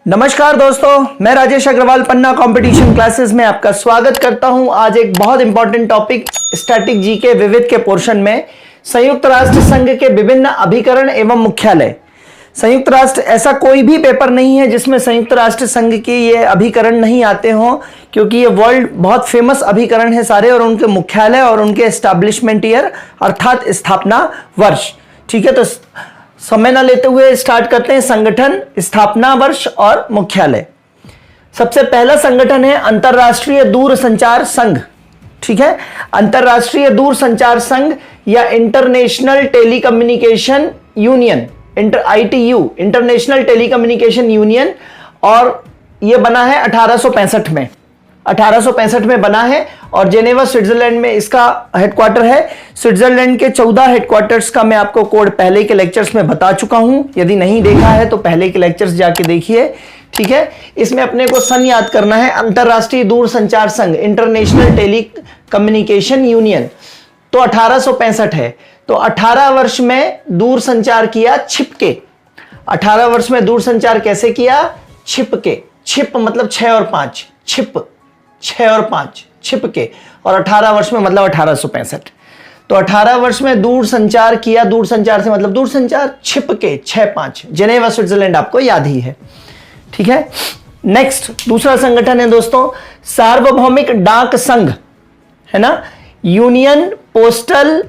नमस्कार दोस्तों, मैं राजेश अग्रवाल पन्ना कंपटीशन क्लासेस में आपका स्वागत करता हूं। आज एक बहुत इंपॉर्टेंट टॉपिक स्टैटिक जीके विविध के पोर्शन में संयुक्त राष्ट्र संघ के विभिन्न अभिकरण एवं मुख्यालय। संयुक्त राष्ट्र ऐसा कोई भी पेपर नहीं है जिसमें संयुक्त राष्ट्र संघ के ये अभिकरण नहीं आते हों, क्योंकि ये वर्ल्ड बहुत फेमस अभिकरण है सारे, और उनके मुख्यालय और उनके एस्टैब्लिशमेंट ईयर अर्थात स्थापना वर्ष। ठीक है, तो समय न लेते हुए स्टार्ट करते हैं। संगठन, स्थापना वर्ष और मुख्यालय। सबसे पहला संगठन है अंतरराष्ट्रीय दूरसंचार संघ। ठीक है, अंतरराष्ट्रीय दूरसंचार संघ या international telecommunication union, ITU, international telecommunication union, और यह बना है 1865 में। 1865 में बना है और जेनेवा स्विट्जरलैंड में इसका हेडक्वार्टर है। स्विट्जरलैंड के 14 हेडक्वार्टर्स का मैं आपको कोड पहले के लेक्चर्स में बता चुका हूं। यदि नहीं देखा है तो पहले के लेक्चर्स जाके देखिए। ठीक है, इसमें अपने को सन याद करना है। अंतरराष्ट्रीय दूरसंचार संघ, इंटरनेशनल टेलीकम्युनिकेशन यूनियन, तो 1865 है। तो 18 वर्ष में दूरसंचार किया छिपके। 18 वर्ष में दूरसंचार कैसे किया? छिपके। छिप मतलब 6 और 5, छिप 6 और 5 छिपके, और 18 वर्ष में मतलब 1865। तो 18 वर्ष में दूरसंचार किया। दूरसंचार से मतलब दूरसंचार छिपके 6-5। जेनेवा स्विट्जरलैंड आपको याद ही है। ठीक है, नेक्स्ट दूसरा संगठन है दोस्तों सार्वभौमिक डाक संघ, है ना। Universal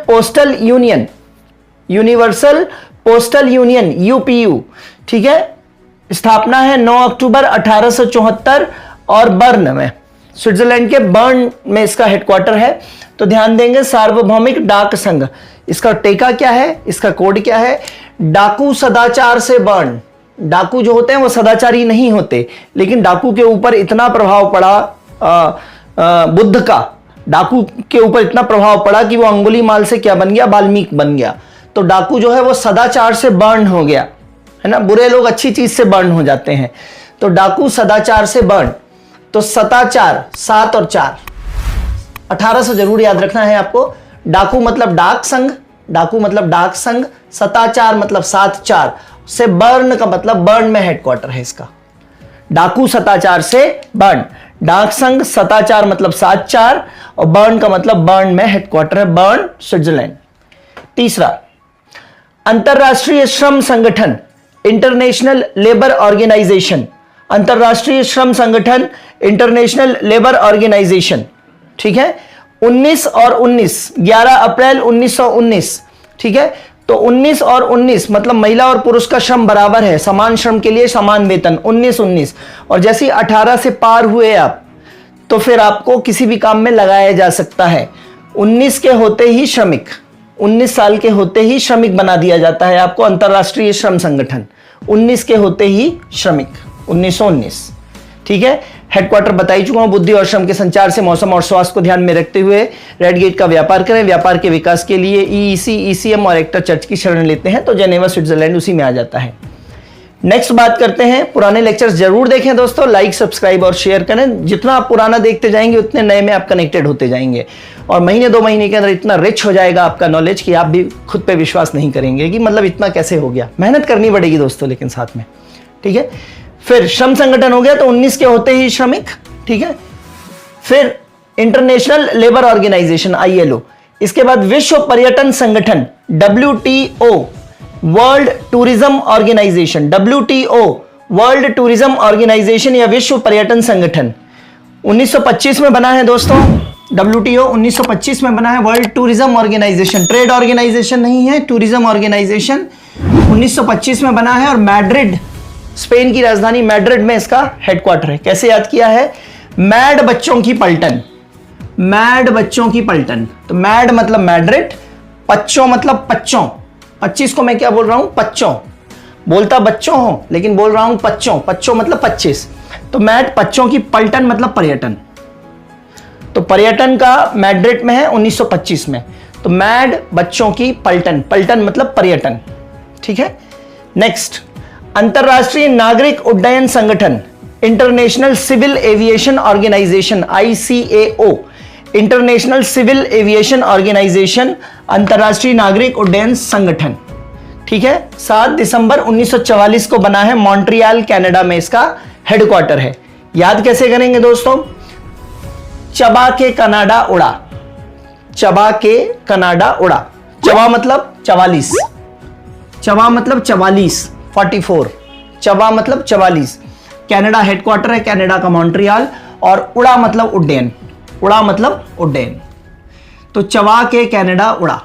postal union, universal postal union UPU। ठीक है, स्थापना है 9 अक्टूबर 1874 और बर्न में, स्विट्जरलैंड के बर्न में इसका हेडक्वार्टर है। तो ध्यान देंगे, सार्वभौमिक डाक संघ। इसका टेका क्या है, इसका कोड क्या है? डाकू सदाचार से बर्न। डाकू जो होते हैं वो सदाचारी नहीं होते, लेकिन डाकू के ऊपर इतना प्रभाव पड़ा बुद्ध का, डाकू के ऊपर इतना प्रभाव पड़ा कि वो अंगुलीमाल से क्या बन गया? वाल्मीकि बन गया। तो डाकू जो है वो सदाचार से बर्न हो गया, है ना। बुरे लोग अच्छी चीज से बर्न हो जाते हैं। तो डाकू सदाचार से बर्न। तो सताचार 7 और 4, 1800 जरूर याद रखना है आपको। डाकू मतलब डाक संघ, डाकू मतलब डाक संघ, सताचार मतलब 7-4 से बर्न का मतलब बर्न में हेडक्वार्टर है इसका। डाकू सताचार से बर्न, डाक संघ सताचार मतलब 7-4, और बर्न का मतलब बर्न में हेडक्वार्टर है, बर्न स्विट्जरलैंड। तीसरा अंतरराष्ट्रीय श्रम संगठन, इंटरनेशनल लेबर ऑर्गेनाइजेशन। अंतरराष्ट्रीय श्रम संगठन, इंटरनेशनल लेबर ऑर्गेनाइजेशन। ठीक है, 19 और 19, 11 अप्रैल 1919। ठीक है, तो 19 और 19 मतलब महिला और पुरुष का श्रम बराबर है, समान श्रम के लिए समान वेतन। 19-19, और जैसे ही 18 से पार हुए आप, तो फिर आपको किसी भी काम में लगाया जा सकता है। 19 के होते ही श्रमिक, 19 साल के होते ही श्रमिक बना दिया जाता है आपको। अंतरराष्ट्रीय श्रम संगठन 19 के होते ही श्रमिक, 1919। ठीक है, हेडक्वार्टर बता ही चुका हूं। बुद्धि और श्रम के संचार से मौसम और स्वास्थ्य को ध्यान में रखते हुए रेड गेट का व्यापार करें। व्यापार के विकास के लिए EEC, ECM और एक्टर चर्च की शरण लेते हैं, तो जेनेवा स्विट्जरलैंड उसी में आ जाता है। नेक्स्ट बात करते हैं, पुराने लेक्चर्स जरूर देखें दोस्तों, लाइक सब्सक्राइब और शेयर करें। जितना आप पुराना देखते जाएंगे उतने नए में आप कनेक्टेड होते जाएंगे, और महीने 2 महीने के अंदर इतना रिच हो जाएगा आपका नॉलेज कि आप भी खुद पे विश्वास नहीं करेंगे कि मतलब इतना कैसे हो गया। मेहनत करनी पड़ेगी दोस्तों लेकिन साथ में। ठीक है, फिर श्रम संगठन हो गया, तो 19 के होते ही श्रमिक। ठीक है, फिर इंटरनेशनल लेबर ऑर्गेनाइजेशन ILO। इसके बाद विश्व पर्यटन संगठन WTO, world tourism organisation. WTO, world tourism organisation या विश्व पर्यटन संगठन 1925 में बना है दोस्तों। WTO 1925 में बना है। World tourism organisation, trade organisation नहीं है, टूरिज्म ऑर्गेनाइजेशन 1925 में बना है, और मैड्रिड, स्पेन की राजधानी मैड्रिड में इसका हेडक्वार्टर है। कैसे याद किया है? मैड बच्चों की पलटन, मैड बच्चों की पलटन। तो मैड मतलब मैड्रिड, पच्चों मतलब पच्चों। 25 को मैं क्या बोल रहा हूं? पच्चों। बोलता बच्चों हो लेकिन बोल रहा हूं पच्चों। पच्चों मतलब 25। तो मैड बच्चों की पलटन मतलब पर्यटन। तो पर्यटन का मैड्रिड में है 1925 में। तो मैड बच्चों की पलटन, पलटन मतलब पर्यटन। ठीक है, नेक्स्ट अंतरराष्ट्रीय नागरिक उड्डयन संगठन, international civil aviation organisation ICAO, international civil aviation organisation, अंतरराष्ट्रीय नागरिक उड्डयन संगठन। ठीक है। 7 दिसंबर 1944 को बना है, मॉन्ट्रियल कनाडा में इसका हेडक्वार्टर है। याद कैसे करेंगे दोस्तों? चबा के कनाडा उड़ा, चबा के कनाडा उड़ा। चबा मतलब 44, चबा मतलब 44, 44, चबा मतलब 44। कनाडा हेडक्वार्टर है, कनाडा का मॉन्ट्रियल, और उड़ा मतलब उड्डयन, उड़ा मतलब उड्डयन। तो चबा के कनाडा उड़ा,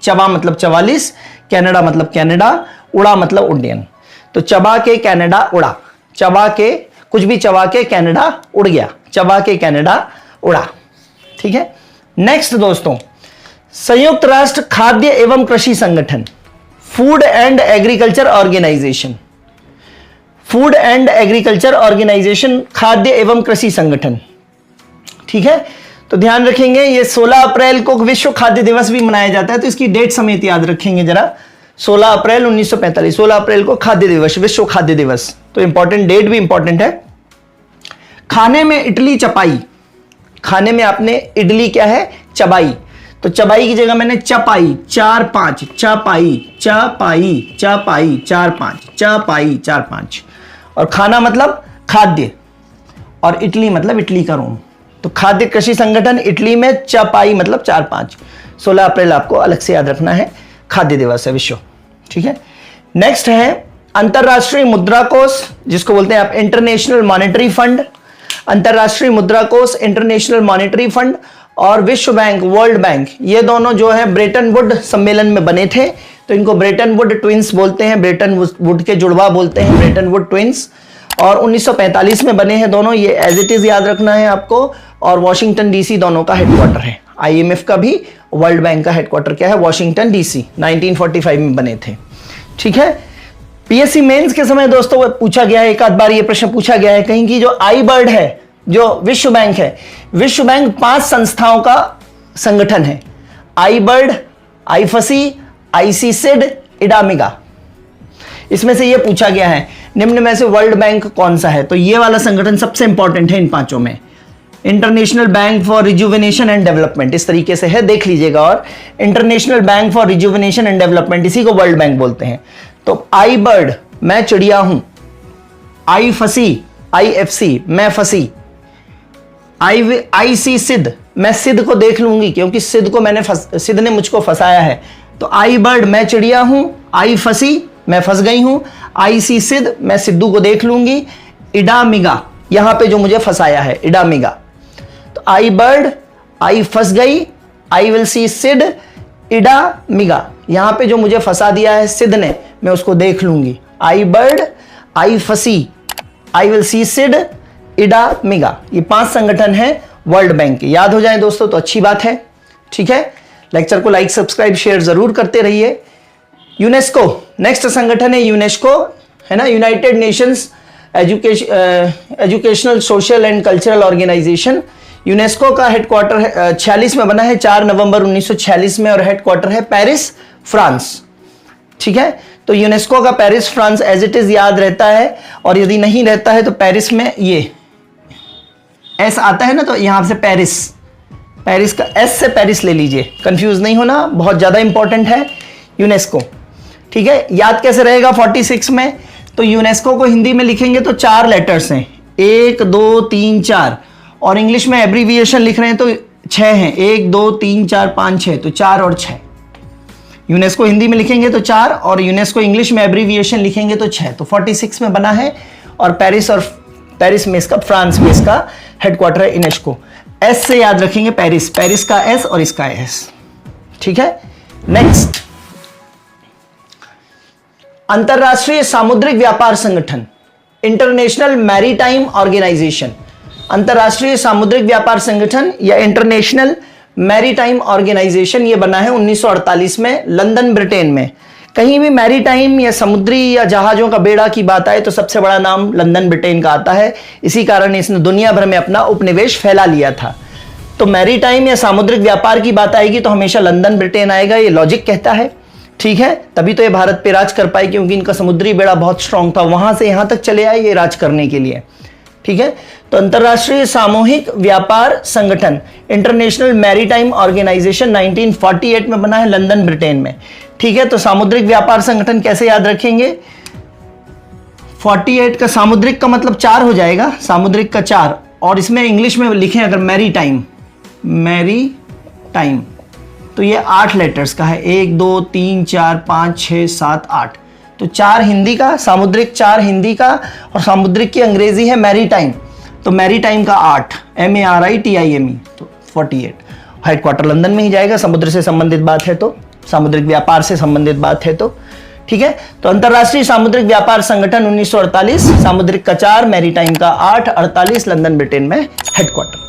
चबा मतलब 44, कनाडा मतलब कनाडा, उड़ा मतलब उड्डयन। तो चबा के कनाडा उड़ा, चबा के कुछ भी चबा के कनाडा उड़ गया, चबा के कनाडा उड़ा। ठीक है। नेक्स्ट दोस्तों, संयुक्त राष्ट्र खाद्य एवं कृषि संगठन, food and agriculture organisation, food and agriculture organisation, खाद्य एवं कृषि संगठन। ठीक है। तो ध्यान रखेंगे, ये 16 अप्रैल को विश्व खाद्य दिवस भी मनाया जाता है, तो इसकी डेट समेत याद रखेंगे जरा। 16 अप्रैल 1945, 16 अप्रैल को खाद्य दिवस, विश्व खाद्य दिवस। तो इंपॉर्टेंट डेट भी इंपॉर्टेंट है। खाने में इडली चपाई, खाने में आपने इडली क्या है? चबाई। तो चबाई की जगह मैंने चपाई, 4 5, चपाई, चपाई, चपाई, 4 5, चपाई, 4 5। और खाना मतलब खाद्य, और इटली मतलब इटली का रोम। तो खाद्य कृषि संगठन, इटली में चपाई मतलब 4 5। 16 अप्रैल आपको अलग से याद रखना है, खाद्य दिवस है विश्व। ठीक है। नेक्स्ट है अंतरराष्ट्रीय मुद्रा कोष, जिसको बोलते हैं आप इंटरनेशनल मॉनेटरी फंड। अंतरराष्ट्रीय मुद्रा कोष, इंटरनेशनल मॉनेटरी फंड, और विश्व बैंक, वर्ल्ड बैंक, ये दोनों जो है ब्रेटन वुड सम्मेलन में बने थे, तो इनको ब्रेटन वुड ट्विंस बोलते हैं, ब्रेटन वुड के जुड़वा बोलते हैं, ब्रेटन वुड ट्विंस। और 1945 में बने हैं दोनों, ये एज इट इज याद रखना है आपको। और वॉशिंगटन डीसी दोनों का हेडक्वार्टर है। आईएमएफ का भी, वर्ल्ड बैंक का हेडक्वार्टर क्या है? Washington DC. 1945 में बने थे। ठीक है। पीएससी मेंस के समय दोस्तों पूछा गया है, एक आध बार ये प्रश्न पूछा गया है कहीं की, जो आई बर्ड है, जो विश्व बैंक है, विश्व बैंक 5 संस्थाओं का संगठन है। आई बर्ड, आईफसी, आईसीसिड, इडामिगा। इसमें से ये पूछा गया है निम्न में से वर्ल्ड बैंक कौन सा है? तो ये वाला संगठन सबसे इंपॉर्टेंट है इन पांचों में। International bank for rejuvenation and development, इस तरीके से है, देख लीजिएगा। और international bank for rejuvenation and development, इसी को वर्ल्ड बैंक बोलते हैं। तो आई बर्ड, मैं चिड़िया हूं। आई फसी, आईएफसी, मैं फसी। आई सी सिद्ध, मैं सिद्ध को देख लूंगी, क्योंकि सिद्ध को मैंने सिद्ध ने मुझको फंसाया है। तो आई बर्ड, मैं चिड़िया हूं। आई फसी, मैं फंस गई हूं। आई सी सिद्ध, मैं सिद्धू को देख लूंगी। इडामिगा, यहां पे जो मुझे फंसाया है, इडामिगा। तो आई बर्ड, आई फंस गई, आई विल सी सिड, इडामिगा, यहां पे जो मुझे फंसा दिया है सिद्ध ने, मैं उसको देख लूंगी। आई बर्ड, आई फसी, आई विल सी सिड, इडामिगा। ये 5 संगठन है वर्ल्ड बैंक के। याद हो जाए दोस्तों तो अच्छी बात है। ठीक है। लेक्चर को लाइक, सब्सक्राइब, शेयर जरूर करते रहिए। यूनेस्को, नेक्स्ट संगठन है यूनेस्को, है ना, united nations educational, social and cultural organisation. UNESCO का हेडक्वार्टर 46 में बना है, 4 नवंबर 1946 में, और हेडक्वार्टर है पेरिस, फ्रांस। ठीक है। तो यूनेस्को का Paris, France as it is याद रहता है, और यदि नहीं रहता है तो पेरिस में ये एस आता है ना, तो यहां से पेरिस, पेरिस का एस से पेरिस ले लीजिए, कंफ्यूज नहीं होना, बहुत ज्यादा इंपॉर्टेंट है यूनेस्को। ठीक है। याद कैसे रहेगा 46 में? तो यूनेस्को को हिंदी में लिखेंगे तो 4 लेटर्स हैं, 1 2 3 4, और इंग्लिश में एब्रीविएशन लिख रहे हैं तो 6 हैं, 1 2 3 4 5 6, तो 4 और 6। यूनेस्को हिंदी में लिखेंगे तो 4, और यूनेस्को इंग्लिश में एब्रीविएशन लिखेंगे तो 6। तो 46 में बना है, और पेरिस में इसका, फ्रांस में इसका हेडक्वार्टर है यूनेस्को। एस से याद रखेंगे, पेरिस, पेरिस का एस और इसका एस। ठीक है। नेक्स्ट, अंतरराष्ट्रीय सामुद्रिक व्यापार संगठन, इंटरनेशनल मैरीटाइम ऑर्गेनाइजेशन। अंतरराष्ट्रीय सामुद्रिक व्यापार संगठन या इंटरनेशनल मैरीटाइम ऑर्गेनाइजेशन, ये बना है 1948 में, लंदन, ब्रिटेन में। कहीं भी मैरीटाइम या समुद्री या जहाजों का बेड़ा की बात आए तो सबसे बड़ा नाम लंदन, ब्रिटेन का आता है। इसी कारण इसने दुनिया भर में अपना उपनिवेश फैला लिया था। तो मैरीटाइम या सामुद्रिक व्यापार की बात आएगी तो हमेशा लंदन, ब्रिटेन आएगा, ये लॉजिक कहता है। ठीक है। तभी तो ये भारत पे राज कर पाए, क्योंकि इनका समुद्री बेड़ा बहुत स्ट्रांग था, वहां से यहां तक चले आए ये राज करने के लिए। ठीक है। तो अंतरराष्ट्रीय सामूहिक व्यापार संगठन, इंटरनेशनल मैरीटाइम ऑर्गेनाइजेशन, 1948 में बना है, लंदन, ब्रिटेन में। ठीक है, तो सामुद्रिक व्यापार संगठन कैसे याद रखेंगे? 48 का सामुद्रिक का मतलब 4 हो जाएगा, सामुद्रिक का 4, और इसमें इंग्लिश में लिखें अगर मैरी टाइम, तो ये 8 लेटर्स का है, 1 2 3 4 5 6 7 8, तो 4 हिंदी का, सामुद्रिक 4 हिंदी का, और सामुद्रिक की अंग्रेजी है मैरी टाइम, तो मैरी टाइम का 8, MARITIME, तो 48। हेडक्वार्टर लंदन में ही जाएगा, समुद्र से संबंधित बात है तो, सामुद्रिक व्यापार से संबंधित बात है तो, ठीक है। तो अंतरराष्ट्रीय सामुद्रिक व्यापार संगठन 1948, सामुद्रिक का 4, मैरीटाइम का 8, 48 लंदन ब्रिटेन में हेडक्वार्टर।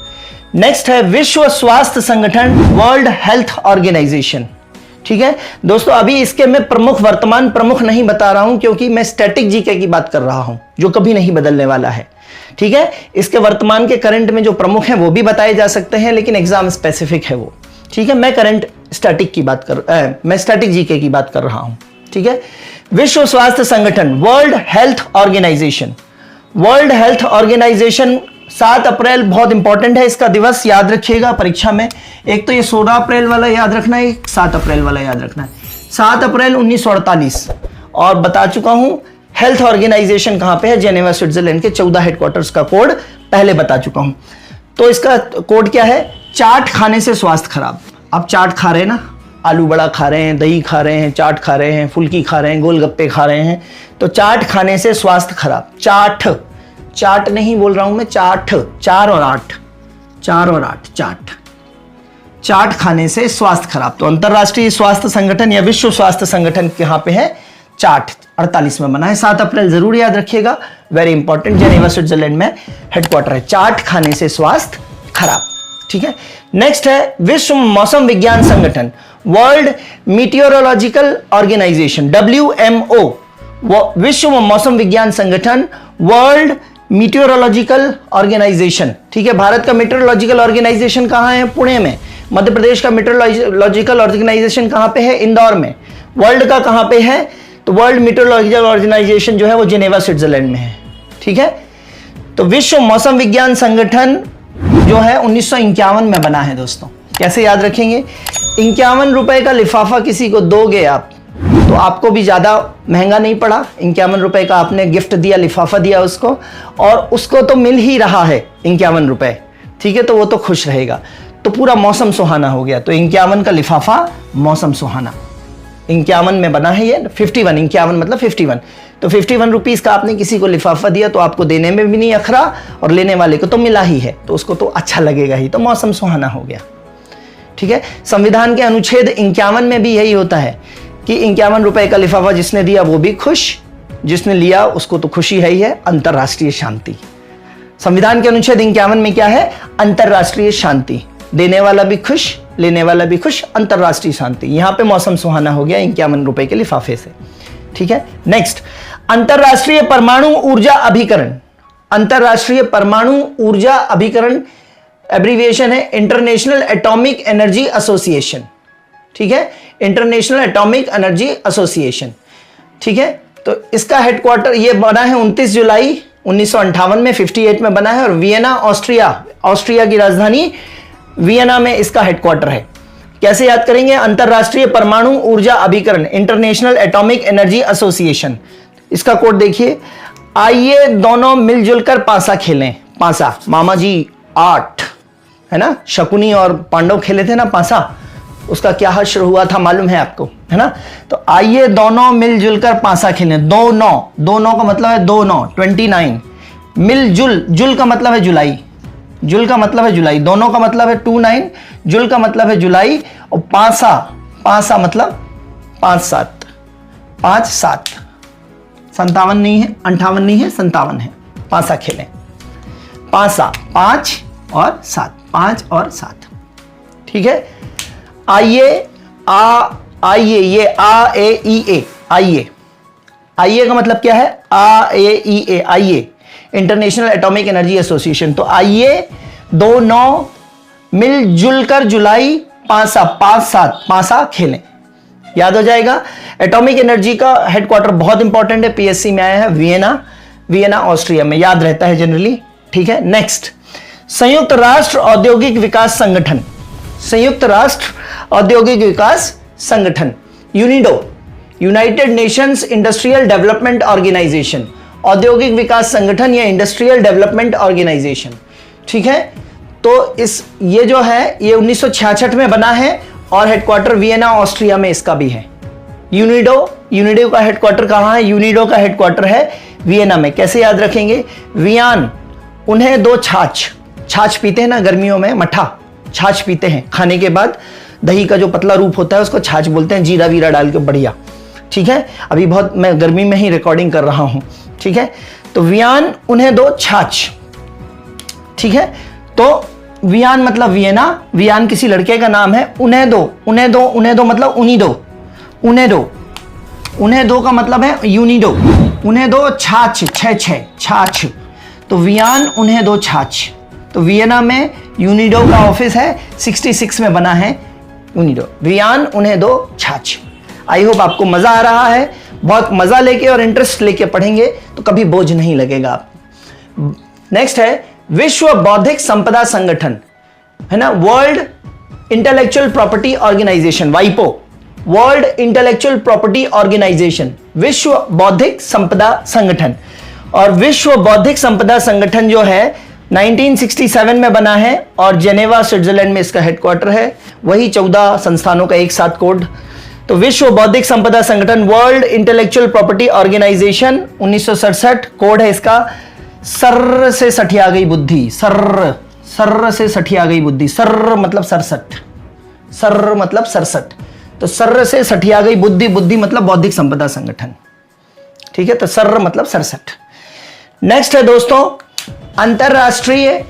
नेक्स्ट है विश्व स्वास्थ्य संगठन, वर्ल्ड हेल्थ ऑर्गेनाइजेशन, ठीक है दोस्तों। अभी इसके मैं वर्तमान प्रमुख नहीं बता रहा हूं, क्योंकि मैं स्टैटिक जीके की बात कर रहा हूं जो कभी नहीं बदलने वाला है, ठीक है। इसके वर्तमान के करंट में जो प्रमुख हैं वो भी बताए जा सकते हैं, लेकिन एग्जाम स्पेसिफिक है वो, ठीक है। मैं करंट स्टैटिक की बात मैं स्टैटिक जीके की बात कर रहा हूं, ठीक है। विश्व स्वास्थ्य संगठन, world health organisation, world health organisation 7 April बहुत इंपॉर्टेंट है, इसका दिवस याद रखिएगा परीक्षा में। एक तो ये 16 अप्रैल वाला याद रखना है, 7 अप्रैल वाला याद रखना है। 7 अप्रैल 1948, और बता चुका हूं हेल्थ ऑर्गेनाइजेशन कहां पे है, जेनेवा स्विट्जरलैंड के 14 हेडक्वार्टर्स का कोड पहले बता चुका हूं। तो इसका कोड क्या है? चाट खाने से स्वास्थ्य खराब। आप चाट खा रहे हैं ना, आलू बड़ा खा रहे हैं, दही खा रहे हैं, चाट खा रहे हैं, फुल्की खा रहे हैं, गोलगप्पे खा रहे हैं, तो चाट खाने से स्वास्थ्य खराब। चाट नहीं बोल रहा हूं मैं, चाट, 4 और 8, चाट खाने से स्वास्थ्य खराब। तो अंतरराष्ट्रीय स्वास्थ्य संगठन या विश्व स्वास्थ्य संगठन कहां पे है? चाट 48 में बना है, 7 अप्रैल जरूर याद रखिएगा, वेरी इंपॉर्टेंट, जेनेवा स्विट्जरलैंड में हेडक्वार्टर है। चाट खाने से स्वास्थ्य खराब, ठीक है। नेक्स्ट है विश्व मौसम विज्ञान संगठन, वर्ल्ड मीटियोरोलॉजिकल ऑर्गेनाइजेशन, WMO, विश्व मौसम विज्ञान संगठन, वर्ल्ड मीटियोरोलॉजिकल ऑर्गेनाइजेशन, ठीक है। भारत का मीटियोरोलॉजिकल ऑर्गेनाइजेशन कहां है? पुणे में। मध्य प्रदेश का मीटियोरोलॉजिकल ऑर्गेनाइजेशन कहां पे है? इंदौर में। वर्ल्ड का कहां पे है? तो वर्ल्ड मीटियोरोलॉजिकल ऑर्गेनाइजेशन जो है वो जेनेवा स्विट्जरलैंड में है, ठीक है। तो विश्व मौसम विज्ञान संगठन जो है 1951 में बना है दोस्तों। कैसे याद रखेंगे? 51 रुपए का लिफाफा किसी को दोगे आप तो आपको भी ज्यादा महंगा नहीं पड़ा। 51 रुपए का आपने गिफ्ट दिया, लिफाफा दिया उसको, और उसको तो मिल ही रहा है 51 रुपए, ठीक है, तो वो तो खुश रहेगा, तो पूरा मौसम सुहाना हो गया। तो 51 का लिफाफा मौसम सुहाना, 51 में बना है ये, 51, 51 मतलब 51, तो 51 रुपीज का आपने किसी को लिफाफा दिया तो आपको देने में भी नहीं अखरा और लेने वाले को तो मिला ही है, तो उसको तो अच्छा लगेगा ही, तो मौसम सुहाना हो गया, ठीक है। संविधान के अनुच्छेद 51 में भी यही होता है कि 51 रुपए का लिफाफा जिसने दिया वो भी खुश, जिसने लिया उसको तो खुशी है ही है। अंतरराष्ट्रीय शांति, संविधान के अनुच्छेद 51 में क्या है? अंतरराष्ट्रीय शांति, देने वाला भी खुश, लेने वाला भी खुश, अंतरराष्ट्रीय शांति। यहां पे मौसम सुहाना हो गया 51 रुपए के लिफाफे से, ठीक है। नेक्स्ट, अंतरराष्ट्रीय परमाणु ऊर्जा अभिकरण, अंतरराष्ट्रीय परमाणु ऊर्जा अभिकरण एब्रीविएशन है इंटरनेशनल एटॉमिक एनर्जी एसोसिएशन, ठीक है, इंटरनेशनल एटॉमिक एनर्जी एसोसिएशन, ठीक है। तो इसका हेडक्वार्टर ये बना है 29 जुलाई 1958 में, 58 में बना है, और वियना, ऑस्ट्रिया की राजधानी वियना में इसका हेडक्वार्टर है। कैसे याद करेंगे? अंतरराष्ट्रीय परमाणु ऊर्जा अभिकरण, इंटरनेशनल एटॉमिक एनर्जी एसोसिएशन, इसका कोड देखिए। आइए दोनों मिलजुल कर पासा खेलें। पासा, मामा जी 8 है ना, शकुनी और पांडव खेले थे ना पासा, उसका क्या हश्र हुआ था मालूम है आपको, है ना। तो आइए दोनों मिलजुल कर पासा खेलें। 2 का मतलब है 2 9, 29। मिलजुल, जुल का मतलब है जुलाई, जुल का मतलब है जुलाई, दोनों का मतलब है 29, जुल का मतलब है जुलाई, और पासा मतलब 5 7, 57 नहीं है, 58 नहीं है, 57 है। पासा खेलें, पासा 5 और 7, 5 और 7, ठीक है। आइए, ये आ ए ई ए, आइए का मतलब क्या है? आ ए ई ए, आइए, इंटरनेशनल एटॉमिक एनर्जी एसोसिएशन। तो आइए 2 9 मिलजुल कर जुलाई 5 7 पासा खेलें, याद हो जाएगा। एटॉमिक एनर्जी का हेडक्वार्टर बहुत इंपॉर्टेंट है, पीएससी में आया है, वियना ऑस्ट्रिया में, याद रहता है जनरली, ठीक है। नेक्स्ट, संयुक्त राष्ट्र औद्योगिक विकास संगठन, संयुक्त राष्ट्र औद्योगिक विकास संगठन, UNIDO, united nations industrial development organisation, औद्योगिक विकास संगठन या इंडस्ट्रियल डेवलपमेंट ऑर्गेनाइजेशन, ठीक है। तो ये जो है ये 1966 में बना है और हेडक्वार्टर वियना ऑस्ट्रिया में इसका भी है। यूनिडो का हेडक्वार्टर कहां है? यूनिडो का हेडक्वार्टर है वियना में। कैसे याद रखेंगे? वियान उन्हें दो छाछ पीते हैं ना गर्मियों में, मठा छाछ पीते हैं खाने के बाद, दही का जो पतला रूप होता है उसको छाछ बोलते हैं, जीरा वीरा डाल के बढ़िया, ठीक है। अभी बहुत मैं गर्मी में ही रिकॉर्डिंग कर रहा हूं, ठीक है। तो वियान उन्हें दो छाछ, ठीक है। तो वियान मतलब वियना, वियान किसी लड़के का नाम है। उन्हें दो मतलब उन्हें दो का मतलब है यूनिडो, उन्हें दो छाछ, छाछ, तो वियान उन्हें दो छाछ। तो वियना में यूनिडो का ऑफिस है, 66 में बना है यूनिडो। वियान उन्हें दो छाछ। आई होप आपको मजा आ रहा है। बहुत मजा लेके और इंटरेस्ट लेके पढ़ेंगे तो कभी बोझ नहीं लगेगा आप। नेक्स्ट है विश्व बौद्धिक संपदा संगठन, है ना, वर्ल्ड इंटेलेक्चुअल प्रॉपर्टी ऑर्गेनाइजेशन, वाइपो, वर्ल्ड इंटेलेक्चुअल प्रॉपर्टी ऑर्गेनाइजेशन, विश्व बौद्धिक संपदा संगठन। और विश्व बौद्धिक संपदा संगठन जो है 1967 में बना है और जेनेवा स्विट्जरलैंड में इसका हेडक्वार्टर है। वही 14 संस्थानों का एक साथ कोड। तो विश्व बौद्धिक संपदा संगठन, world intellectual property organisation, 1967 code है इसका। सर्र से सठिया गई बुद्धि, सर्र से सठिया गई बुद्धि, सर्र मतलब 67, तो सर्र से सठिया गई बुद्धि, बुद्धि मतलब बौद्धिक संपदा संगठन, ठीक है। तो सर्र मतलब 67। नेक्स्ट है दोस्तों अंतरराष्ट्रीय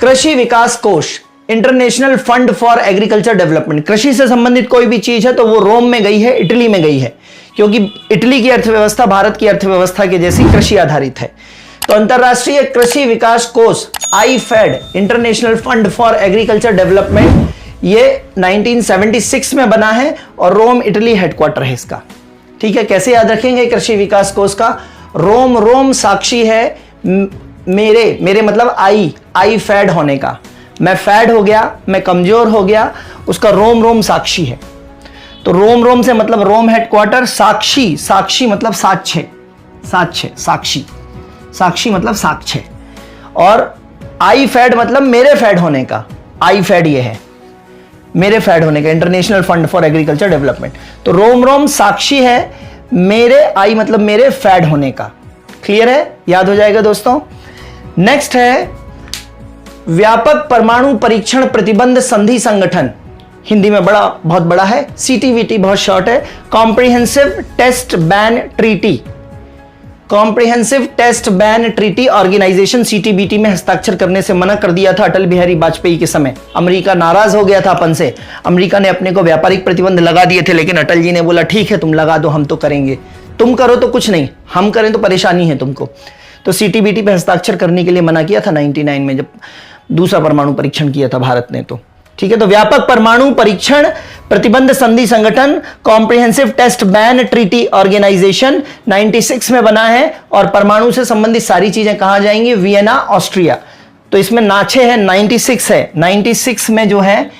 कृषि विकास कोष, international fund for agriculture development. कृषि से संबंधित कोई भी चीज है तो वो रोम में गई है, इटली में गई है, क्योंकि इटली की अर्थव्यवस्था भारत की अर्थव्यवस्था के जैसी कृषि आधारित है। तो अंतरराष्ट्रीय कृषि विकास कोष IFAD, international fund for agriculture development, ये 1976 में बना है और रोम इटली हेडक्वार्टर है इसका, ठीक है। कैसे याद रखेंगे कृषि विकास कोष का? रोम साक्षी है मेरे मतलब आई फैड होने का। मैं फैड हो गया, मैं कमजोर हो गया, उसका रोम साक्षी है। तो रोम से मतलब रोम हेडक्वार्टर, साक्षी मतलब साक्षी मतलब साक्ष्य, और आई फैड मतलब मेरे फैड होने का। आई फैड ये है मेरे फैड होने का, international fund for agriculture development. तो रोम साक्षी है मेरे, आई मतलब मेरे फैड होने का। क्लियर है? याद हो जाएगा दोस्तों। नेक्स्ट है व्यापक परमाणु परीक्षण प्रतिबंध संधि संगठन, हिंदी में बहुत बड़ा है, सीटीबीटी बहुत शॉर्ट है, comprehensive test ban treaty, comprehensive test ban treaty organisation, CTBT में हस्ताक्षर करने से मना कर दिया था अटल बिहारी वाजपेयी के समय। अमेरिका नाराज हो गया था अपन से, अमेरिका ने अपने को व्यापारिक प्रतिबंध लगा दिए थे, लेकिन अटल जी ने बोला ठीक है तुम लगा दो, हम तो करेंगे, तुम करो तो कुछ नहीं, हम करें तो परेशानी है तुमको। तो सीटीबीटी पे हस्ताक्षर करने के लिए मना किया था 99 में, जब दूसरा परमाणु परीक्षण किया था भारत ने। तो ठीक है, तो व्यापक परमाणु परीक्षण प्रतिबंध संधि संगठन, comprehensive test ban treaty organisation 96 में बना है, और परमाणु से संबंधित सारी चीजें कहां जाएंगी? Vienna, Austria. तो इसमें नाछे है, 96 है, 96 में जो है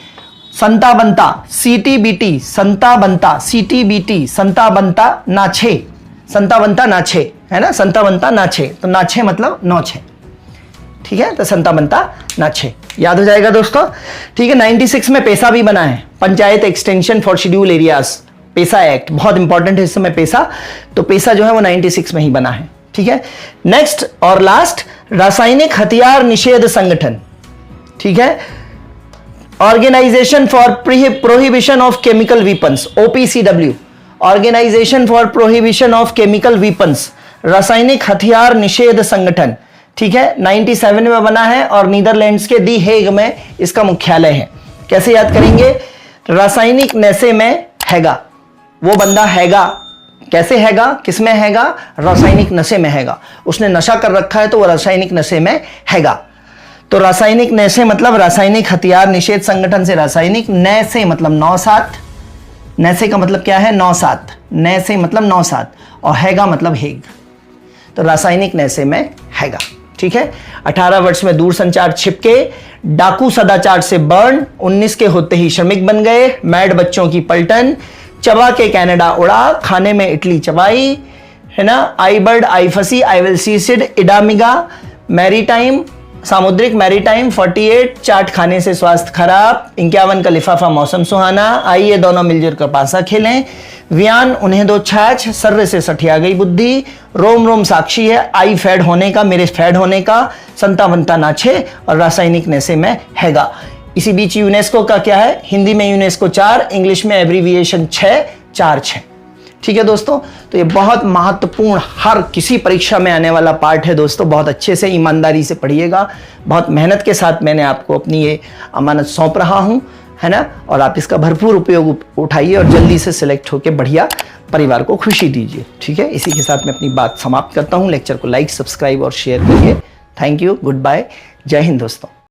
संता बनता, सीटीबीटी संता बनता, सीटीबीटी संता बनता नाछे, संता बनता नाछे है ना, संता बनता नाछे, तो नाछे मतलब 96, ठीक है। तो संता बनता नाछे याद हो जाएगा दोस्तों, ठीक है। 96 में पेसा भी बना है, panchayat extension for schedule areas, PESA act बहुत इंपॉर्टेंट है इस समय पेसा, तो पेसा जो है वो 96 में ही बना है, ठीक है। नेक्स्ट और लास्ट, रासायनिक हथियार निषेध संगठन, ठीक है, organisation for prohibition of chemical weapons, OPCW, organisation for prohibition of chemical weapons, रासायनिक हथियार निषेध संगठन, ठीक है, 97 में बना है और नीदरलैंड्स के दी हेग में इसका मुख्यालय है। कैसे याद करेंगे? रासायनिक नशे में हैगा, वो बंदा हैगा, कैसे हैगा, किसमें हैगा? रासायनिक नशे में हैगा, उसने नशा कर रखा है तो वो रासायनिक नशे में हैगा। तो रासायनिक नशे मतलब रासायनिक हथियार निषेध संगठन से रासायनिक, नशे मतलब 97, नशे का मतलब क्या है? 97, नशे मतलब 97, और हैगा मतलब हेग, तो रासायनिक नशे में हैगा, ठीक है। 18 वर्ष में दूर संचार छिपके, डाकू सदाचार से बर्न, 19 के होते ही श्रमिक बन गए, मैड बच्चों की पलटन, चबा के कनाडा उड़ा, खाने में इडली चबाई, है ना। आई बर्ड आई फंसी, आई विल सीसिड, इडामिगा मैरीटाइम, सामुद्रिक मैरीटाइम। 48 चाट खाने से स्वास्थ्य खराब। 51 का लिफाफा मौसम सुहाना। आइए दोनों मिलजुल कर पासा खेलें। व्यान उन्हें दो छाछ, सर्रे से सठिया गई बुद्धि। रोम रोम साक्षी है, आई फैड होने का, मेरे फैड होने का। संता बनता नाछे और रासायनिक नशे में हैगा। इसी बीच यूनेस्को का क्या है, हिंदी में यूनेस्को 4, इंग्लिश में एब्रीविएशन 6, 4-6। ठीक है दोस्तों, तो ये बहुत महत्वपूर्ण हर किसी परीक्षा में आने वाला पार्ट है दोस्तों। बहुत अच्छे से ईमानदारी से पढ़िएगा। बहुत मेहनत के साथ मैंने आपको अपनी ये अमानत सौंप रहा हूं, है ना। और आप इसका भरपूर उपयोग उठाइए और जल्दी से सिलेक्ट होकर बढ़िया परिवार को खुशी दीजिए। ठीक है, इसी के साथ मैं अपनी बात समाप्त करता हूं। लेक्चर को लाइक, सब्सक्राइब और शेयर करिए। थैंक यू, गुड बाय, जय हिंद दोस्तों।